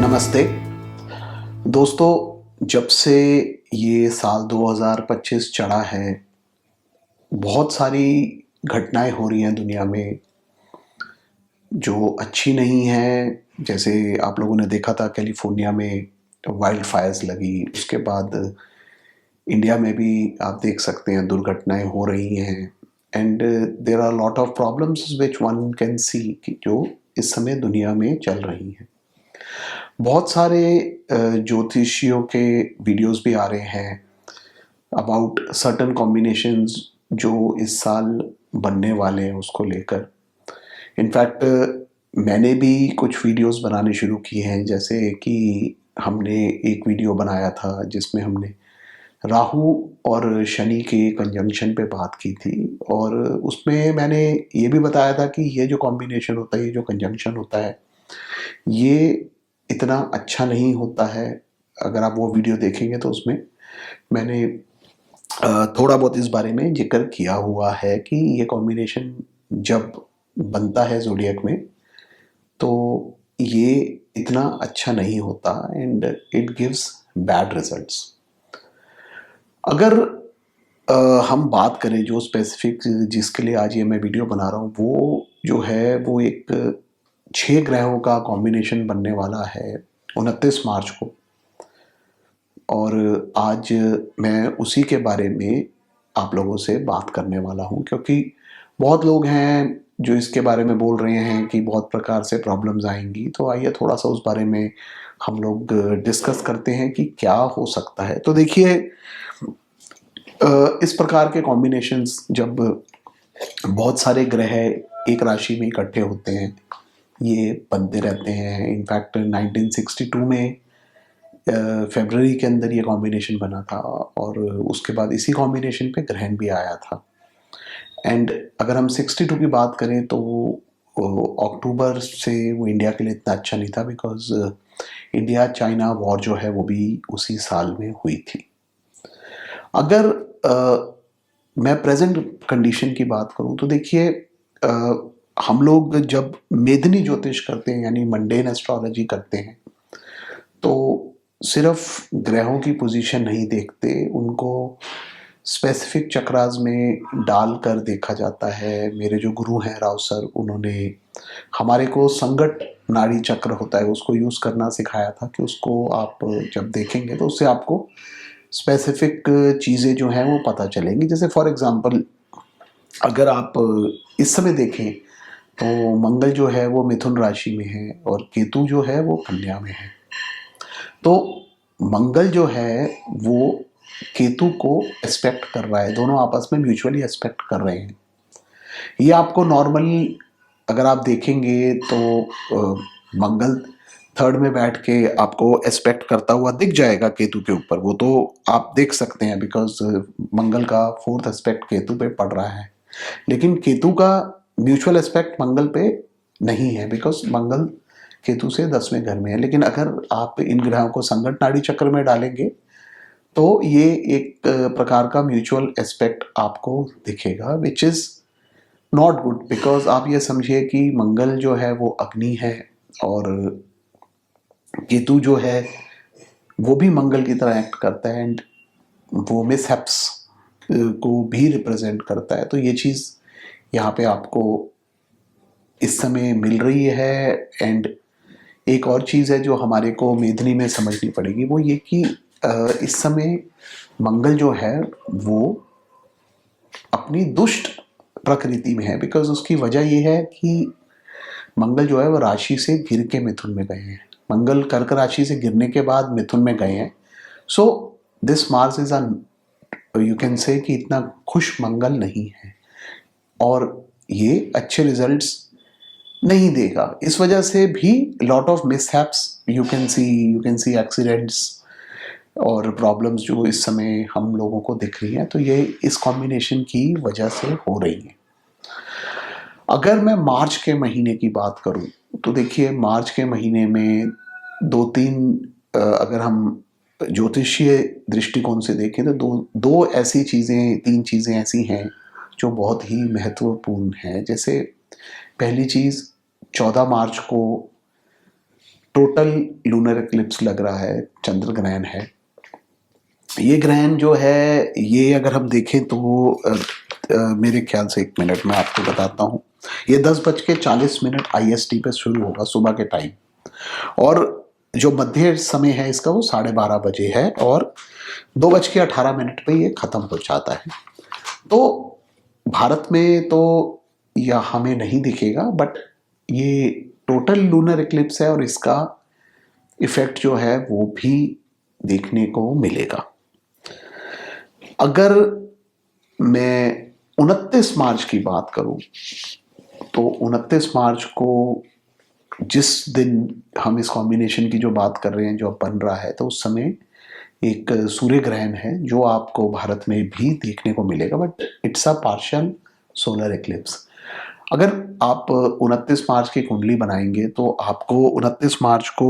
नमस्ते दोस्तों, जब से ये साल 2025 चढ़ा है, बहुत सारी घटनाएं हो रही हैं दुनिया में जो अच्छी नहीं हैं। जैसे आप लोगों ने देखा था कैलिफोर्निया में वाइल्ड फायर्स लगी, उसके बाद इंडिया में भी आप देख सकते हैं दुर्घटनाएं हो रही हैं। And there are lot of problems which one can see कि जो इस समय दुनिया में चल रही हैं। बहुत सारे ज्योतिषियों के वीडियोस भी आ रहे हैं अबाउट सर्टन कॉम्बिनेशंस जो इस साल बनने वाले हैं उसको लेकर। इनफैक्ट मैंने भी कुछ वीडियोस बनाने शुरू किए हैं, जैसे कि हमने एक वीडियो बनाया था जिसमें हमने राहु और शनि के कंजंक्शन पे बात की थी, और उसमें मैंने ये भी बताया था कि ये जो कॉम्बिनेशन होता है, ये जो कंजंक्शन होता है, ये इतना अच्छा नहीं होता है। अगर आप वो वीडियो देखेंगे तो उसमें मैंने थोड़ा बहुत इस बारे में जिक्र किया हुआ है कि ये कॉम्बिनेशन जब बनता है ज़ोडिएक में तो ये इतना अच्छा नहीं होता and it gives bad results. अगर हम बात करें जो स्पेसिफिक जिसके लिए आज ये मैं वीडियो बना रहा हूँ, वो जो है वो एक 6 ग्रहों का कॉम्बिनेशन बनने वाला है 29 मार्च को। और आज मैं उसी के बारे में आप लोगों से बात करने वाला हूँ, क्योंकि बहुत लोग हैं जो इसके बारे में बोल रहे हैं कि बहुत प्रकार से प्रॉब्लम्स आएंगी। तो आइए थोड़ा सा उस बारे में हम लोग डिस्कस करते हैं कि क्या हो सकता है। तो देखिए, इस प्रकार के कॉम्बिनेशंस जब बहुत सारे ग्रह एक राशि में इकट्ठे होते हैं, ये बनते रहते हैं। इनफैक्ट 1962 में फरवरी के अंदर ये कॉम्बिनेशन बना था, और उसके बाद इसी कॉम्बिनेशन पे ग्रहण भी आया था। एंड अगर हम 62 की बात करें तो अक्टूबर से वो इंडिया के लिए इतना अच्छा नहीं था, बिकॉज इंडिया चाइना वॉर जो है वो भी उसी साल में हुई थी। अगर मैं प्रेजेंट कंडीशन की बात करूं तो देखिए, हम लोग जब मेदिनी ज्योतिष करते हैं यानी मंडेन एस्ट्रोलॉजी करते हैं तो सिर्फ ग्रहों की पोजीशन नहीं देखते, उनको स्पेसिफिक चक्रास में डालकर देखा जाता है। मेरे जो गुरु हैं राव सर, उन्होंने हमारे को संगत नाड़ी चक्र होता है उसको यूज़ करना सिखाया था, कि उसको आप जब देखेंगे तो उससे आपको स्पेसिफिक चीज़ें जो हैं वो पता चलेंगी। जैसे फॉर एग्जांपल अगर आप इस समय देखें तो मंगल जो है वो मिथुन राशि में है और केतु जो है वो कन्या में है। तो मंगल जो है वो केतु को एस्पेक्ट कर रहा है, दोनों आपस में म्यूचुअली एस्पेक्ट कर रहे हैं। ये आपको नॉर्मली अगर आप देखेंगे तो मंगल थर्ड में बैठ के आपको एस्पेक्ट करता हुआ दिख जाएगा केतु के ऊपर, वो तो आप देख सकते हैं, बिकॉज मंगल का फोर्थ एस्पेक्ट केतु पे पड़ रहा है। लेकिन केतु का म्यूचुअल एस्पेक्ट मंगल पे नहीं है, बिकॉज मंगल केतु से 10वें घर में है। लेकिन अगर आप इन ग्रहों को संगत नाड़ी चक्र में डालेंगे तो ये एक प्रकार का म्यूचुअल एस्पेक्ट आपको दिखेगा, which is not good. Because आप ये समझिए कि मंगल जो है वो अग्नि है और केतु जो है वो भी मंगल की तरह एक्ट करता है, एंड वो मिसहैप्स को भी रिप्रेजेंट करता है। तो ये चीज़ यहाँ पे आपको इस समय मिल रही है। एंड एक और चीज़ है जो हमारे को मेधनी में समझनी पड़ेगी, वो ये कि इस समय मंगल जो है वो अपनी दुष्ट प्रकृति में है। बिकॉज उसकी वजह ये है कि मंगल जो है वो राशि से गिर के मिथुन में गए हैं। मंगल कर्क राशि से गिरने के बाद मिथुन में गए हैं। So this Mars is you can say कि इतना खुश मंगल नहीं है और ये अच्छे रिजल्ट्स नहीं देगा। इस वजह से भी lot of mishaps you can see accidents और प्रॉब्लम्स जो इस समय हम लोगों को दिख रही हैं, तो ये इस कॉम्बिनेशन की वजह से हो रही है। अगर मैं मार्च के महीने की बात करूं तो देखिए, मार्च के महीने में दो तीन अगर हम ज्योतिषीय दृष्टिकोण से देखें तो दो ऐसी चीज़ें, तीन चीज़ें ऐसी हैं जो बहुत ही महत्वपूर्ण हैं। जैसे पहली चीज़, 14 मार्च को टोटल लूनर इक्लिप्स लग रहा है, चंद्र ग्रहण है। ये ग्रहण जो है ये अगर हम देखें तो मेरे ख्याल से 1 मिनट में आपको बताता हूँ। ये 10:40 IST पे शुरू होगा सुबह के टाइम, और जो मध्य समय है इसका वो 12:30 बजे है, और 2:18 पे ये खत्म हो जाता है। तो भारत में तो यह हमें नहीं दिखेगा, बट ये टोटल लूनर इक्लिप्स है और इसका इफेक्ट जो है वो भी देखने को मिलेगा। अगर मैं 29 मार्च की बात करूं तो 29 मार्च को जिस दिन हम इस कॉम्बिनेशन की जो बात कर रहे हैं जो बन रहा है, तो उस समय एक सूर्य ग्रहण है जो आपको भारत में भी देखने को मिलेगा, but it's a partial solar Eclipse. अगर आप 29 मार्च की कुंडली बनाएंगे तो आपको 29 मार्च को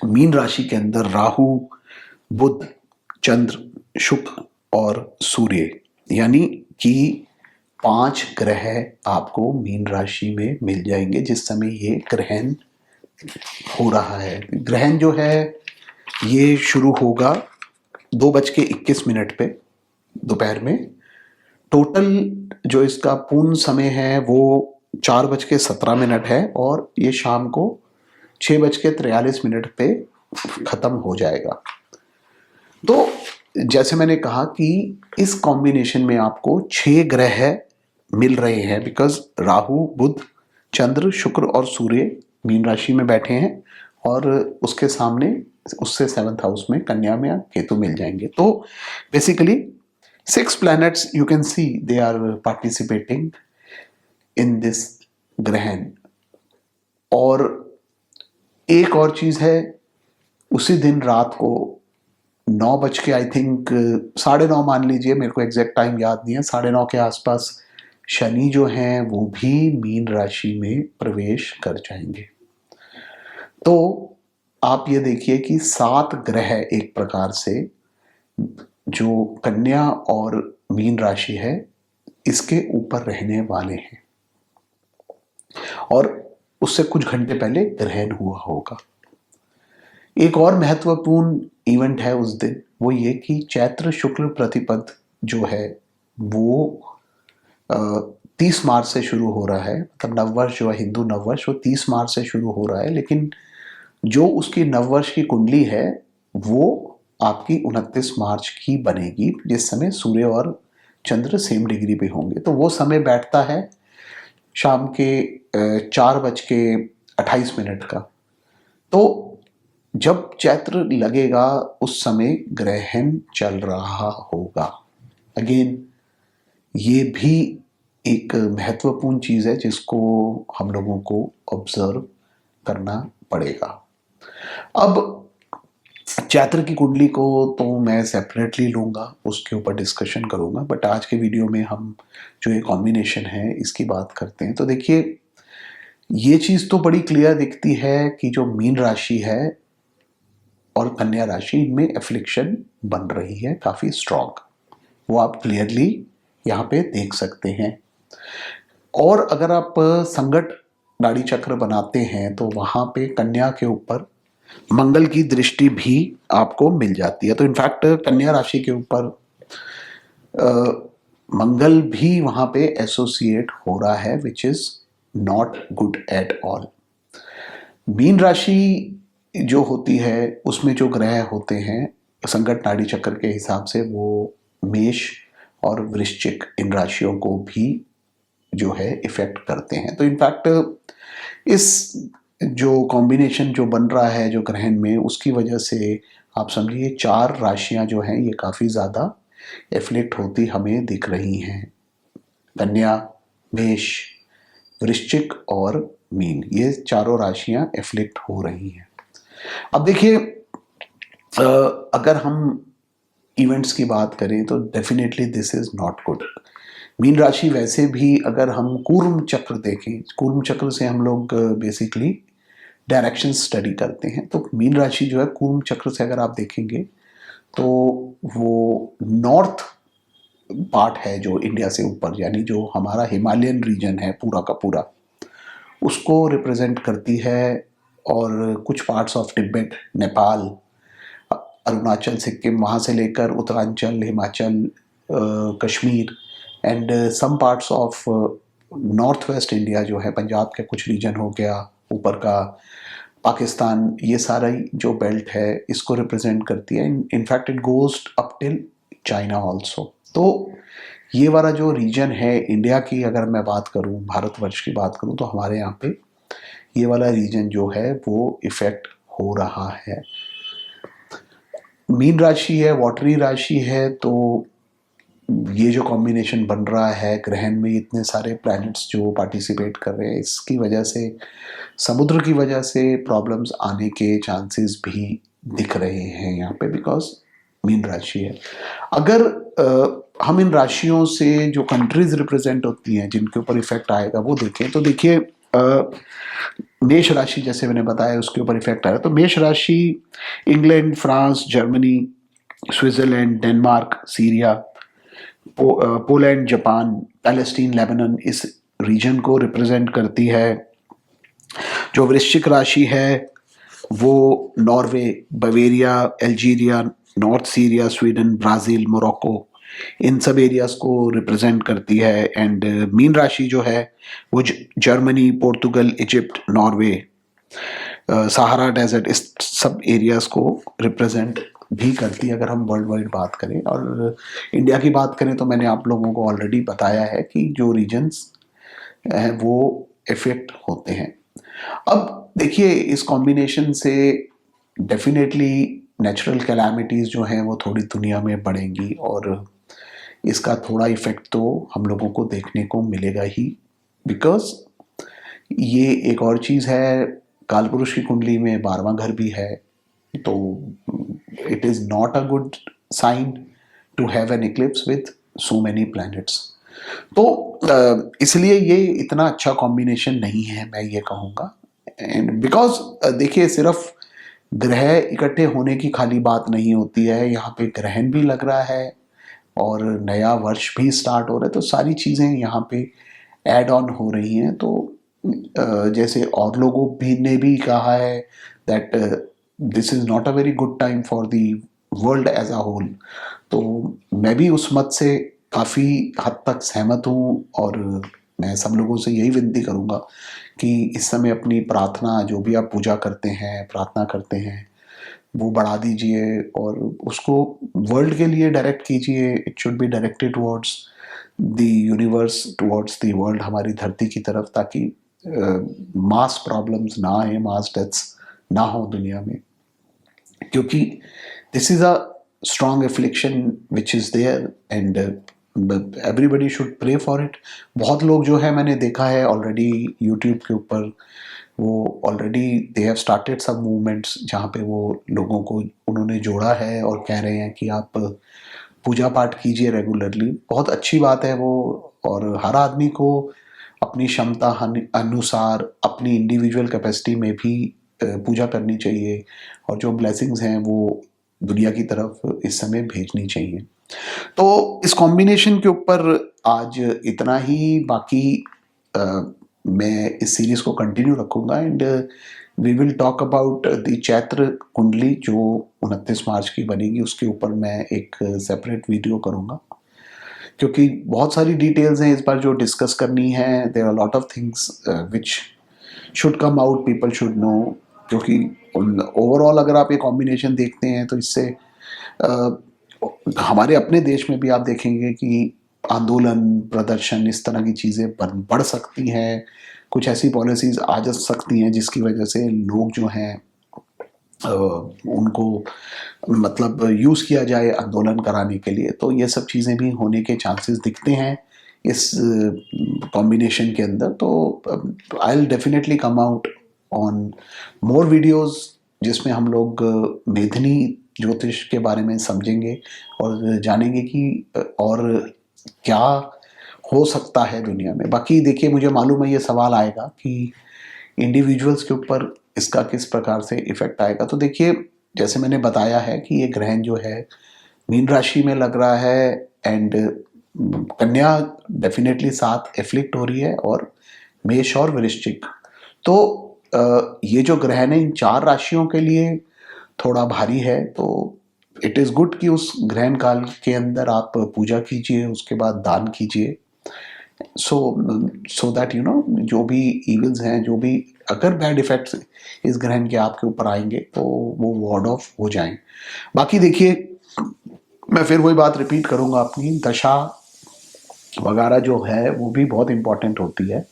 मीन राशि के अंदर राहु, बुध, चंद्र, शुक्र और सूर्य, यानी कि 5 ग्रह आपको मीन राशि में मिल जाएंगे जिस समय ये ग्रहण हो रहा है। ग्रहण जो है ये शुरू होगा 2:21 पे दोपहर में। टोटल जो इसका पूर्ण समय है वो 4:17 है, और ये शाम को 6:43 पे खत्म हो जाएगा। तो जैसे मैंने कहा कि इस कॉम्बिनेशन में आपको 6 ग्रह मिल रहे हैं, बिकॉज राहु, बुध, चंद्र, शुक्र और सूर्य मीन राशि में बैठे हैं, और उसके सामने उससे 7th हाउस में कन्या में केतु मिल जाएंगे। तो basically 6 planets you can see they are participating in this ग्रहण। और एक और चीज है, उसी दिन रात को 9 बज के आई थिंक 9:30 मान लीजिए, मेरे को एग्जैक्ट टाइम याद नहीं है, 9:30 के आसपास शनि जो हैं वो भी मीन राशि में प्रवेश कर जाएंगे। तो आप ये देखिए कि 7 ग्रह एक प्रकार से जो कन्या और मीन राशि है इसके ऊपर रहने वाले हैं, और उससे कुछ घंटे पहले ग्रहण हुआ होगा। एक और महत्वपूर्ण इवेंट है उस दिन, वो ये कि चैत्र शुक्ल प्रतिपद जो है वो 30 मार्च से शुरू हो रहा है। मतलब नववर्ष जो है, हिंदू नववर्ष, वो 30 मार्च से शुरू हो रहा है, लेकिन जो उसकी नववर्ष की कुंडली है वो आपकी 29 मार्च की बनेगी, जिस समय सूर्य और चंद्र सेम डिग्री पे होंगे। तो वो समय बैठता है शाम के 4:28 का। तो जब चैत्र लगेगा उस समय ग्रहण चल रहा होगा। अगेन ये भी एक महत्वपूर्ण चीज है जिसको हम लोगों को ऑब्जर्व करना पड़ेगा। अब चैत्र की कुंडली को तो मैं सेपरेटली लूंगा, उसके ऊपर डिस्कशन करूंगा, बट आज के वीडियो में हम जो ये कॉम्बिनेशन है इसकी बात करते हैं। तो देखिए, ये चीज तो बड़ी क्लियर दिखती है कि जो मीन राशि है और कन्या राशि, इनमें एफ्लिक्शन बन रही है काफी स्ट्रॉन्ग, वो आप क्लियरली यहाँ पे देख सकते हैं। और अगर आप संगत नाड़ी चक्र बनाते हैं तो वहां पे कन्या के ऊपर मंगल की दृष्टि भी आपको मिल जाती है। तो इनफैक्ट कन्या राशि के ऊपर मंगल भी वहां पे एसोसिएट हो रहा है, which is not good at all. Mean राशि जो होती है उसमें जो ग्रह होते हैं संगत नाड़ी चक्र के हिसाब से, वो मेष और वृश्चिक इन राशियों को भी जो है इफेक्ट करते हैं। तो इनफैक्ट इस जो कॉम्बिनेशन जो बन रहा है जो ग्रहण में, उसकी वजह से आप समझिए 4 राशियां जो हैं ये काफ़ी ज़्यादा एफ्लिक्ट होती हमें दिख रही हैं। कन्या, मेष, वृश्चिक और मीन, ये चारों राशियां एफ्लिक्ट हो रही हैं। अब देखिए, अगर हम इवेंट्स की बात करें तो definitely this is not good. Mean राशि वैसे भी अगर हम कूर्म चक्र देखें, कूर्म चक्र से हम लोग बेसिकली डायरेक्शन स्टडी करते हैं, तो मीन राशि जो है कूर्म चक्र से अगर आप देखेंगे तो वो नॉर्थ पार्ट है जो इंडिया से ऊपर, यानी जो हमारा हिमालयन रीजन है पूरा का पूरा, उसको रिप्रेजेंट करती है और कुछ पार्ट्स ऑफ तिब्बत, नेपाल, अरुणाचल, सिक्किम, वहाँ से लेकर Uttaranchal, Himachal, Kashmir and some parts of north west India जो है, पंजाब के कुछ रीजन हो गया, ऊपर का पाकिस्तान, ये सारा जो बेल्ट है इसको रिप्रेजेंट करती है। In fact it goes up till China also. तो ये वाला जो रीजन है इंडिया की, अगर मैं बात करूं, भारतवर्ष की बात करूं, तो हमारे यहाँ पे ये वाला रीजन जो है वो इफेक्ट हो रहा है। मीन राशि है, वाटरी राशि है, तो ये जो कॉम्बिनेशन बन रहा है ग्रहण में, इतने सारे प्लैनेट्स जो पार्टिसिपेट कर रहे हैं, इसकी वजह से, समुद्र की वजह से प्रॉब्लम्स आने के चांसेस भी दिख रहे हैं यहाँ पे, बिकॉज मीन राशि है। अगर हम इन राशियों से जो कंट्रीज रिप्रेजेंट होती हैं जिनके ऊपर इफेक्ट आएगा वो देखें, तो देखिए मेष राशि जैसे मैंने बताया उसके ऊपर इफेक्ट आएगा। तो मेष राशि England, France, Germany, Switzerland, Denmark, Syria, Poland, Japan, Palestine, Lebanon, इस रीजन को रिप्रेजेंट करती है। जो वृश्चिक राशि है वो Norway, Bavaria, Algeria, north Syria, Sweden, Brazil, Morocco, इन सब एरियाज को रिप्रेजेंट करती है। एंड मीन राशि जो है वो Germany, Portugal, Egypt, Norway, Sahara desert, इस सब एरियाज को रिप्रेजेंट भी करती है अगर हम वर्ल्ड वाइड बात करें। और इंडिया की बात करें तो मैंने आप लोगों को ऑलरेडी बताया है कि जो रीजन्स हैं वो इफेक्ट होते हैं। अब देखिए इस कॉम्बिनेशन से डेफिनेटली नेचुरल कैलामिटीज़ जो हैं वो थोड़ी दुनिया में बढ़ेंगी और इसका थोड़ा इफेक्ट तो हम लोगों को देखने को मिलेगा ही, बिकॉज ये एक और चीज़ है, कालपुरुष की कुंडली में 12वां घर भी है, तो it is not a good sign to have an Eclipse with so many planets. तो इसलिए ये इतना अच्छा कॉम्बिनेशन नहीं है, मैं ये कहूँगा। एंड बिकॉज देखिए सिर्फ ग्रह इकट्ठे होने की खाली बात नहीं होती है, यहाँ पे ग्रहण भी लग रहा है और नया वर्ष भी स्टार्ट हो रहा है, तो सारी चीज़ें यहाँ पे ऐड ऑन हो रही हैं। तो जैसे और लोगों भी ने भी कहा है that this is not a very good time for the world as a whole, तो मैं भी उस मत से काफ़ी हद तक सहमत हूँ और मैं सब लोगों से यही विनती करूँगा कि इस समय अपनी प्रार्थना, जो भी आप पूजा करते हैं, प्रार्थना करते हैं, वो बढ़ा दीजिए और उसको वर्ल्ड के लिए डायरेक्ट कीजिए। It should be directed towards the universe, towards the world, हमारी धरती की तरफ, ताकि मास प्रॉब्लम्स ना आए, मास डेथ्स ना हो दुनिया में, क्योंकि this is a strong affliction which is there and everybody should pray for it. बहुत लोग जो है मैंने देखा है ऑलरेडी यूट्यूब के ऊपर, वो ऑलरेडी दे हैव स्टार्टेड सब मूवमेंट्स जहाँ पे वो लोगों को उन्होंने जोड़ा है और कह रहे हैं कि आप पूजा पाठ कीजिए रेगुलरली। बहुत अच्छी बात है वो, और हर आदमी को अपनी क्षमता अनुसार अपनी इंडिविजुअल कैपेसिटी में भी पूजा करनी चाहिए और जो ब्लेसिंग्स हैं वो दुनिया की तरफ इस समय भेजनी चाहिए। तो इस कॉम्बिनेशन के ऊपर आज इतना ही, बाकी मैं इस सीरीज को कंटिन्यू रखूंगा and we will talk about the Chaitra kundali जो 29 मार्च की बनेगी, उसके ऊपर मैं एक सेपरेट वीडियो करूंगा क्योंकि बहुत सारी डिटेल्स हैं इस बार जो डिस्कस करनी है। There are lot of things which should come out, people should know, क्योंकि ओवरऑल अगर आप ये कॉम्बिनेशन देखते हैं तो इससे हमारे अपने देश में भी आप देखेंगे कि आंदोलन, प्रदर्शन, इस तरह की चीज़ें बढ़ सकती हैं, कुछ ऐसी पॉलिसीज़ आ जा सकती हैं जिसकी वजह से लोग जो हैं उनको मतलब यूज़ किया जाए आंदोलन कराने के लिए। तो ये सब चीज़ें भी होने के चांसेस दिखते हैं इस कॉम्बिनेशन के अंदर। तो I will definitely come out on more videos जिसमें हम लोग मेधनी ज्योतिष के बारे में समझेंगे और जानेंगे कि और क्या हो सकता है दुनिया में। बाकी देखिए मुझे मालूम है ये सवाल आएगा कि इंडिविजुअल्स के ऊपर इसका किस प्रकार से इफेक्ट आएगा। तो देखिए जैसे मैंने बताया है कि ये ग्रहण जो है मीन राशि में लग रहा है एंड कन्या डेफिनेटली साथ एफ्लिक्ट हो रही है और मेष और वृश्चिक। तो ये जो ग्रहण है इन 4 राशियों के लिए थोड़ा भारी है, तो इट इज़ गुड कि उस ग्रहण काल के अंदर आप पूजा कीजिए, उसके बाद दान कीजिए। सो दैट जो भी इविल्स हैं, जो भी अगर बैड इफेक्ट्स इस ग्रहण के आपके ऊपर आएंगे तो वो वार्ड ऑफ हो जाएं। बाकी देखिए, मैं फिर वही बात रिपीट करूंगा, अपनी दशा वगैरह जो है वो भी बहुत इंपॉर्टेंट होती है।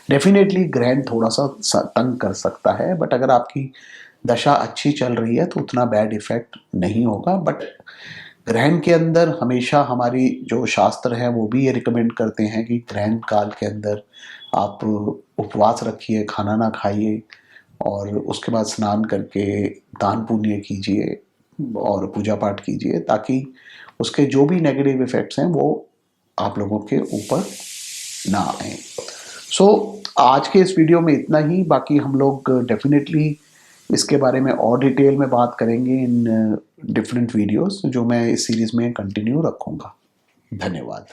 डेफिनेटली ग्रहण थोड़ा सा तंग कर सकता है, बट अगर आपकी दशा अच्छी चल रही है तो उतना बैड इफेक्ट नहीं होगा। बट ग्रहण के अंदर हमेशा हमारी जो शास्त्र हैं वो भी ये रिकमेंड करते हैं कि ग्रहण काल के अंदर आप उपवास रखिए, खाना ना खाइए, और उसके बाद स्नान करके दान पुण्य कीजिए और पूजा पाठ कीजिए, ताकि उसके जो भी नेगेटिव इफेक्ट्स हैं वो आप लोगों के ऊपर ना आए। सो आज के इस वीडियो में इतना ही। बाकी हम लोग डेफिनेटली इसके बारे में और डिटेल में बात करेंगे इन डिफरेंट वीडियोस जो मैं इस सीरीज में कंटिन्यू रखूंगा। धन्यवाद।